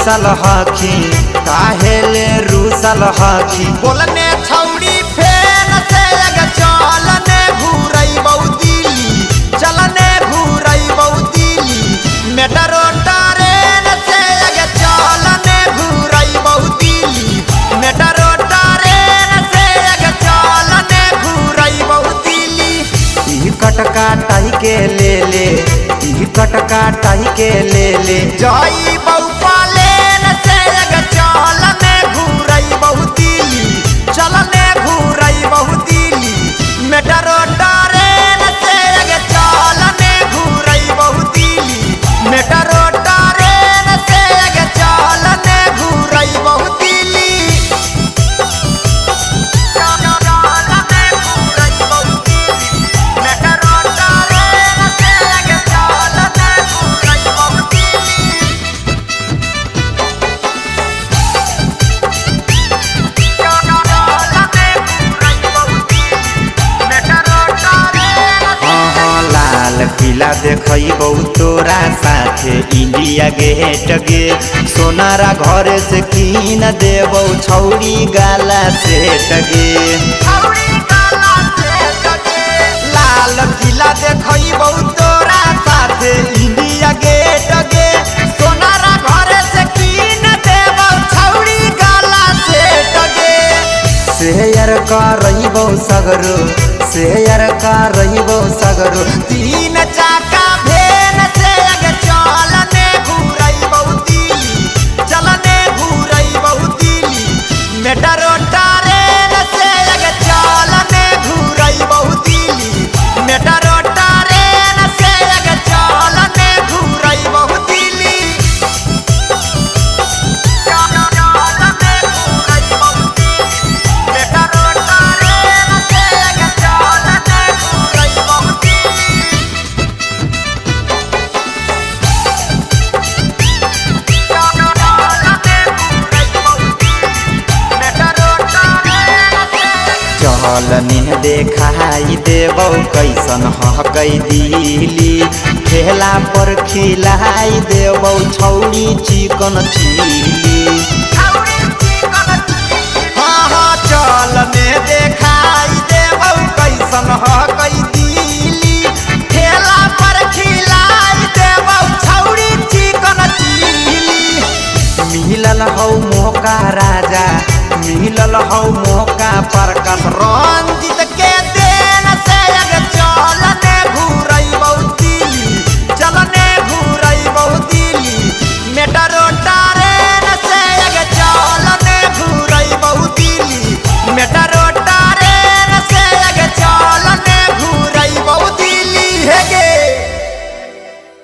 रूसल हखी काहेले रूसल हखी बोलने छौड़ी फेन से अग चलने घूरई बहु दिली चलने घूरई बहु दिली मेट्रो ट्रेन से अग चलने घूरई बहु दिली मेट्रो ट्रेन से अग चलने घूरई बहु दिली कटका टाई के ले ले कटका टाई के ले जाई बहु पालेन से अग चलने घूरई बहु दिली चलने घूरई बहु दिली मेट्रो ट्रेन से अग चलने घूरई बहु दिली मेट्रो ट्रेन से अग चलने घूरई बहु दिली किला देखबो तोरा साथे इंडिया गेट गे सोनारा घर से कीन देबो छौड़ी गाला सेट गे लाल किला देखबो तोरा साथे इंडिया गेट गे सोनारा घर से कीन देबो छौड़ी गाला सेट गे शेयर करबो सगरो शेयर करबो सगरो तीन चाका भेन से अग चलने घूरई बहु दिली चलने घूरई बहु दिली मेट्रो ट्रेन से अग चलने घूरई बहु दिली मेट्रो ट्रेन से अग चलने घूरई बहु दिली चलनी देखाई देबो कैसन हकई दिली ठेला पर खिलाई देबो छौड़ी चिकन चिली हाँ चलने देखाई देबो कैसन हकई दिली ठेला पर खिलाई देबो छौड़ी चिकन चिली मिलल हौ मौका राजा मिलल हौ मौका प्रकाश रंजित